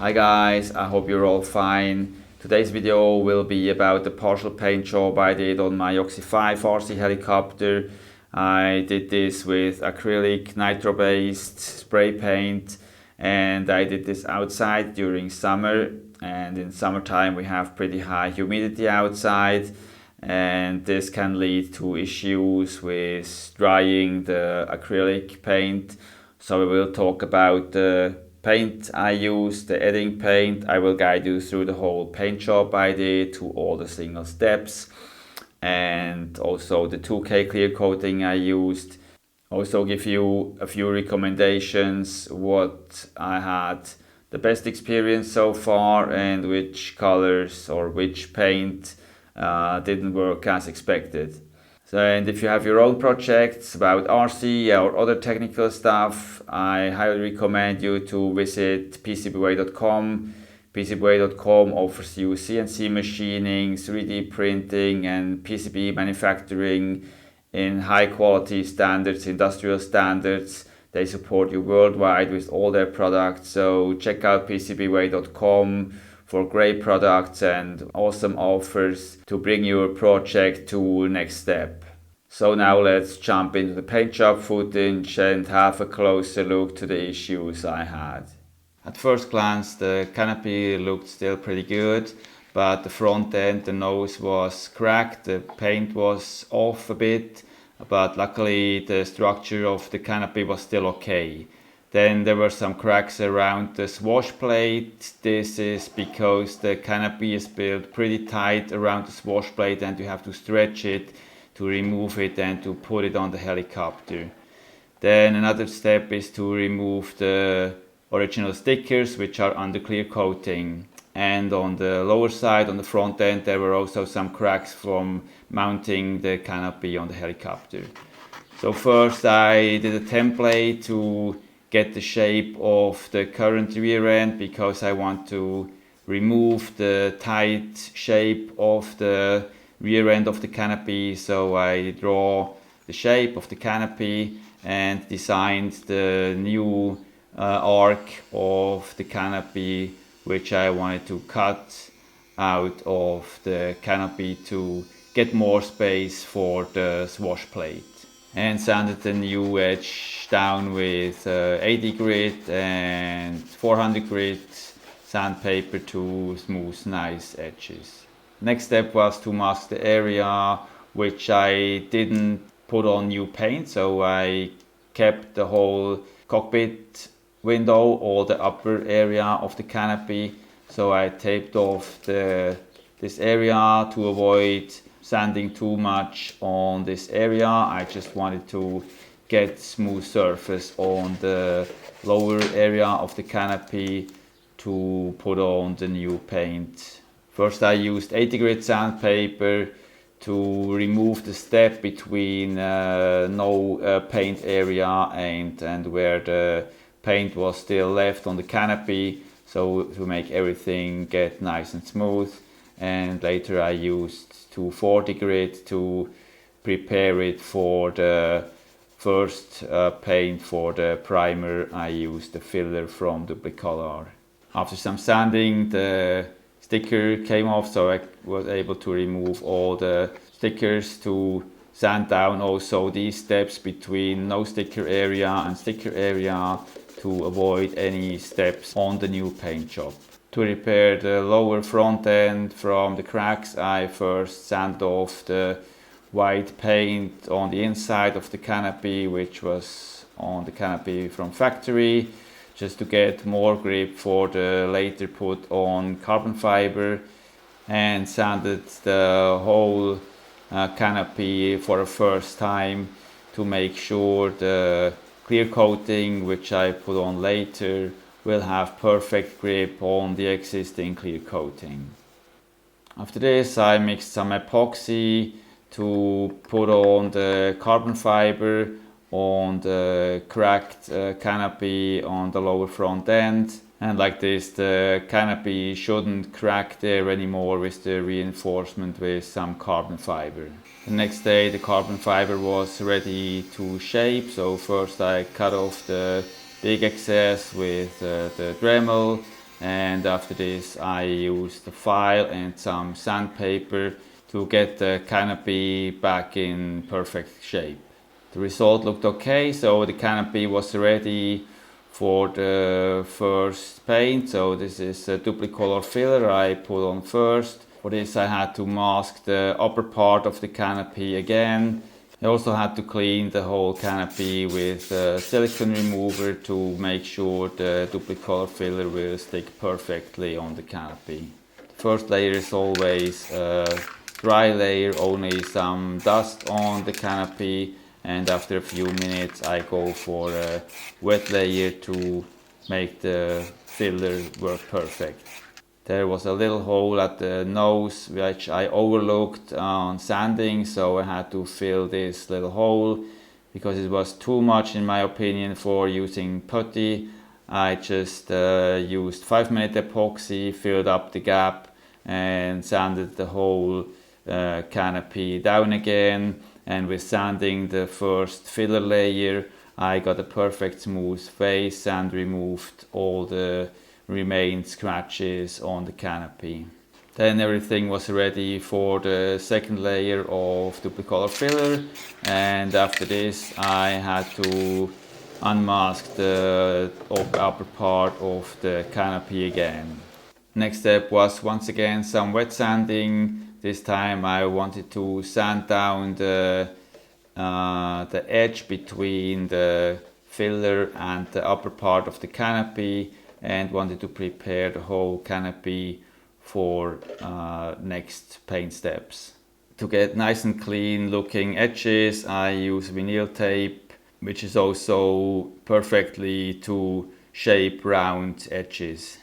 Hi guys, I hope you're all fine. Today's video will be about the partial paint job I did on my Oxy 5 RC helicopter. I did this with acrylic, nitro-based spray paint, and I did this outside during summer. And in summertime we have pretty high humidity outside, and this can lead to issues with drying the acrylic paint. So we will talk about the paint I used, the EDDING paint. I will guide you through the whole paint job I did, to all the single steps, and also the 2K clear coating I used. Also give you a few recommendations what I had the best experience so far, and which colors or which paint didn't work as expected. So, and if you have your own projects about RC or other technical stuff, I highly recommend you to visit PCBWay.com. PCBWay.com offers you CNC machining, 3D printing and PCB manufacturing in high quality standards, industrial standards. They support you worldwide with all their products, so check out PCBWay.com for great products and awesome offers to bring your project to next step. So now let's jump into the paint job footage and have a closer look to the issues I had. At first glance the canopy looked still pretty good, but the front end, the nose was cracked, the paint was off a bit, but luckily the structure of the canopy was still okay. Then there were some cracks around the swash plate. This is because the canopy is built pretty tight around the swash plate and you have to stretch it to remove it and to put it on the helicopter. Then another step is to remove the original stickers, which are under clear coating. And on the lower side, on the front end, there were also some cracks from mounting the canopy on the helicopter. So first I did a template to get the shape of the current rear end, because I want to remove the tight shape of the rear end of the canopy. So I draw the shape of the canopy and designed the new arc of the canopy, which I wanted to cut out of the canopy to get more space for the swash plate. And sanded the new edge down with 80 grit and 400 grit sandpaper to smooth nice edges. Next step was to mask the area, which I didn't put on new paint, so I kept the whole cockpit window or the upper area of the canopy. So I taped off this area to avoid sanding too much on this area. I just wanted to get smooth surface on the lower area of the canopy to put on the new paint. First I used 80 grit sandpaper to remove the step between no paint area and where the paint was still left on the canopy, so to make everything get nice and smooth. And later I used 240 grit to prepare it for the first paint. For the primer I used the filler from Duplicolor. After some sanding the sticker came off, so I was able to remove all the stickers, to sand down also these steps between no sticker area and sticker area to avoid any steps on the new paint job. To repair the lower front end from the cracks, I first sanded off the white paint on the inside of the canopy, which was on the canopy from factory, just to get more grip for the later put on carbon fiber, and sanded the whole canopy for the first time to make sure the clear coating, which I put on later, will have perfect grip on the existing clear coating. After this I mixed some epoxy to put on the carbon fiber on the cracked canopy on the lower front end, and like this the canopy shouldn't crack there anymore with the reinforcement with some carbon fiber. The next day the carbon fiber was ready to shape, so first I cut off the big excess with the Dremel and after this I used the file and some sandpaper to get the canopy back in perfect shape. The result looked okay, so the canopy was ready for the first paint. So this is a duplicolor filler I put on first. For this I had to mask the upper part of the canopy again. I also had to clean the whole canopy with a silicone remover to make sure the duplicolor filler will stick perfectly on the canopy. The first layer is always a dry layer, only some dust on the canopy, and after a few minutes I go for a wet layer to make the filler work perfect. There was a little hole at the nose which I overlooked on sanding, so I had to fill this little hole because it was too much in my opinion for using putty. I just used 5-minute epoxy, filled up the gap and sanded the whole canopy down again, and with sanding the first filler layer I got a perfect smooth face and removed all the remained scratches on the canopy. Then everything was ready for the second layer of duplicolor filler, and after this I had to unmask the upper part of the canopy again. Next step was once again some wet sanding. This time I wanted to sand down the edge between the filler and the upper part of the canopy, and wanted to prepare the whole canopy for next paint steps. To get nice and clean looking edges I use vinyl tape, which is also perfectly to shape round edges.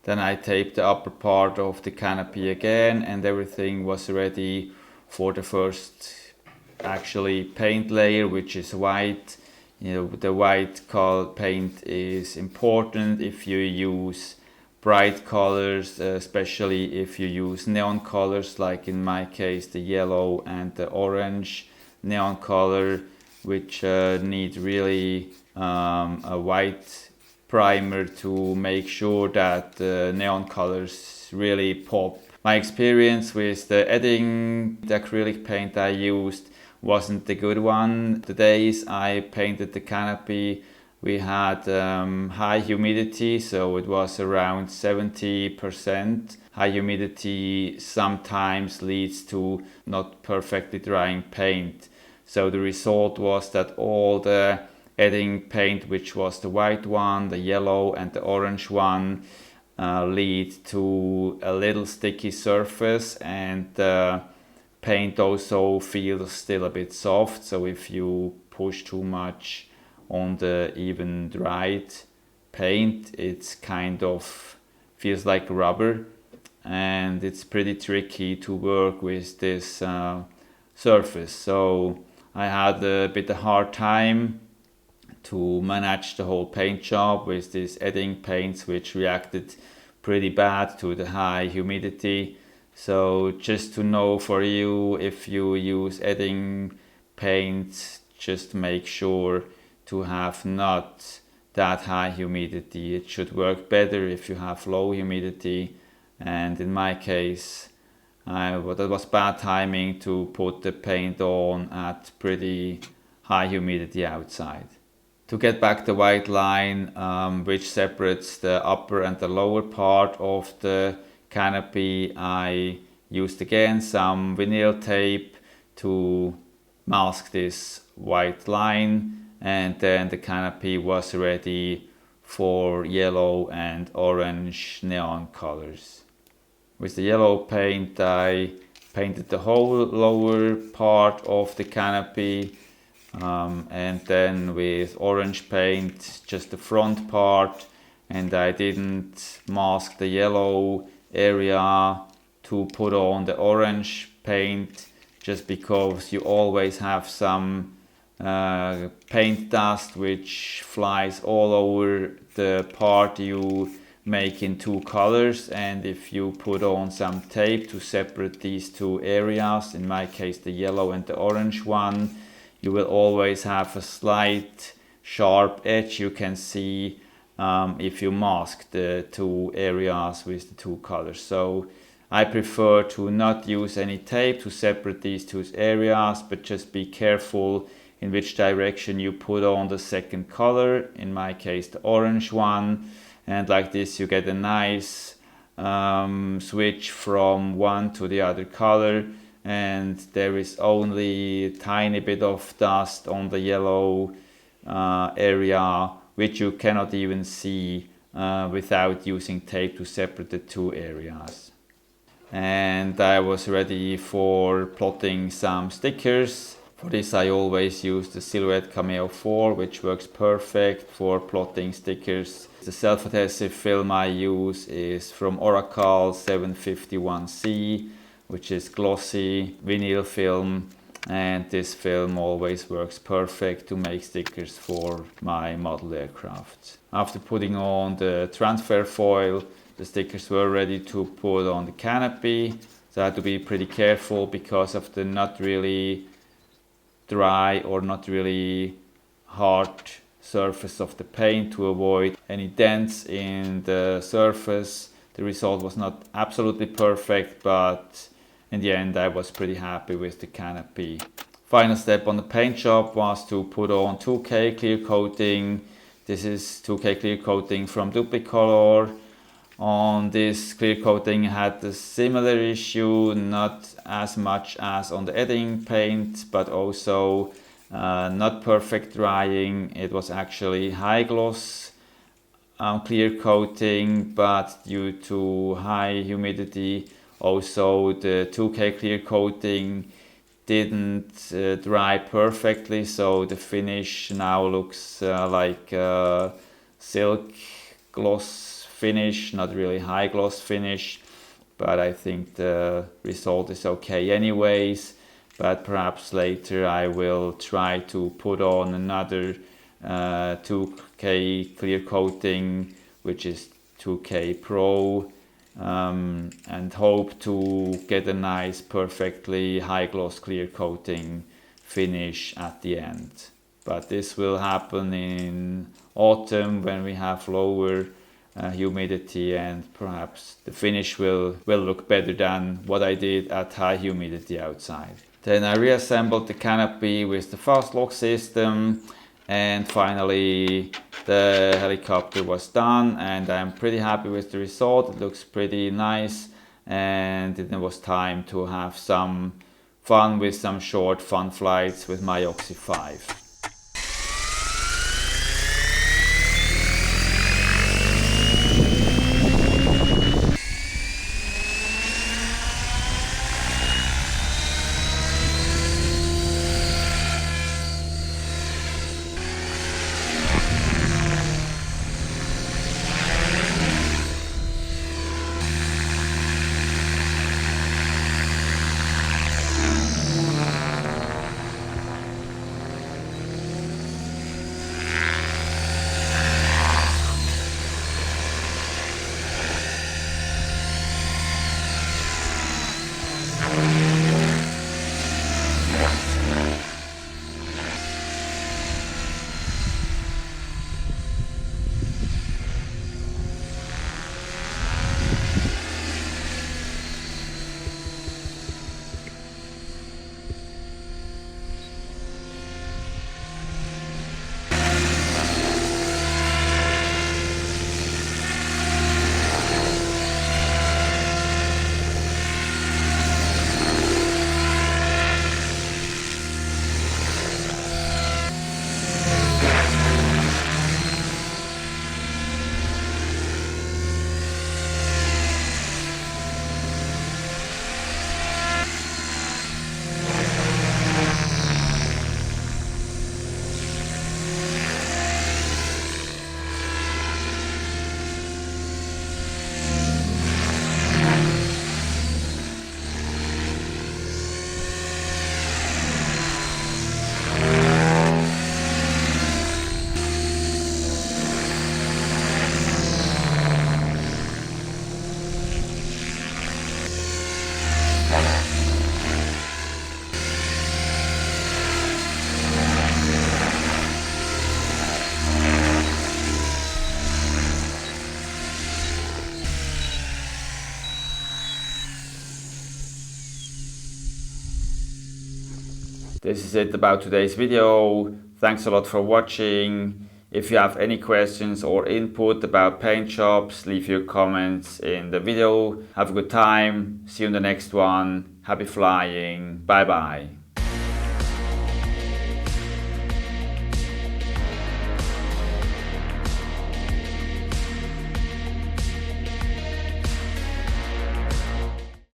Then I taped the upper part of the canopy again, and everything was ready for the first actually paint layer, which is white. You know, the white color paint is important if you use bright colors, especially if you use neon colors, like in my case the yellow and the orange neon color, which need really a white primer to make sure that the neon colors really pop. My experience with the EDDING, the acrylic paint I used, wasn't the good one. The days I painted the canopy we had high humidity, so it was around 70%. High humidity sometimes leads to not perfectly drying paint. So the result was that all the EDDING paint, which was the white one, the yellow and the orange one, lead to a little sticky surface, and the paint also feels still a bit soft. So if you push too much on the even dried paint, it's kind of feels like rubber, and it's pretty tricky to work with this surface. So I had a bit of hard time to manage the whole paint job with these EDDING paints, which reacted pretty bad to the high humidity. So just to know for you, if you use EDDING paint, just make sure to have not that high humidity. It should work better if you have low humidity, and in my case that was bad timing to put the paint on at pretty high humidity outside. To get back the white line which separates the upper and the lower part of the canopy, I used again some vinyl tape to mask this white line, and then the canopy was ready for yellow and orange neon colors. With the yellow paint I painted the whole lower part of the canopy, and then with orange paint just the front part, and I didn't mask the yellow area to put on the orange paint, just because you always have some paint dust which flies all over the part you make in two colors, and if you put on some tape to separate these two areas, in my case the yellow and the orange one, you will always have a slight sharp edge you can see if you mask the two areas with the two colors. So I prefer to not use any tape to separate these two areas, but just be careful in which direction you put on the second color, in my case the orange one, and like this you get a nice switch from one to the other color, and there is only a tiny bit of dust on the yellow area which you cannot even see without using tape to separate the two areas. And I was ready for plotting some stickers. For this I always use the Silhouette Cameo 4, which works perfect for plotting stickers. The self-adhesive film I use is from Oracle 751C, which is glossy vinyl film, and this film always works perfect to make stickers for my model aircraft. After putting on the transfer foil, the stickers were ready to put on the canopy, so I had to be pretty careful because of the not really dry or not really hard surface of the paint, to avoid any dents in the surface. The result was not absolutely perfect, but in the end I was pretty happy with the canopy. Final step on the paint job was to put on 2K clear coating. This is 2K clear coating from Duplicolor. On this clear coating I had a similar issue, not as much as on the EDDING paint, but also not perfect drying. It was actually high gloss clear coating, but due to high humidity, also the 2K clear coating didn't dry perfectly, so the finish now looks like silk gloss finish, not really high gloss finish, but I think the result is okay anyways. But perhaps later I will try to put on another 2K clear coating, which is 2K Pro, and hope to get a nice perfectly high gloss clear coating finish at the end. But this will happen in autumn when we have lower humidity, and perhaps the finish will look better than what I did at high humidity outside. Then I reassembled the canopy with the fast lock system, and finally the helicopter was done, and I'm pretty happy with the result. It looks pretty nice, and it was time to have some fun with some short fun flights with my Oxy 5. This is it about today's video. Thanks a lot for watching. If you have any questions or input about paint jobs, leave your comments in the video. Have a good time. See you in the next one. Happy flying. Bye bye.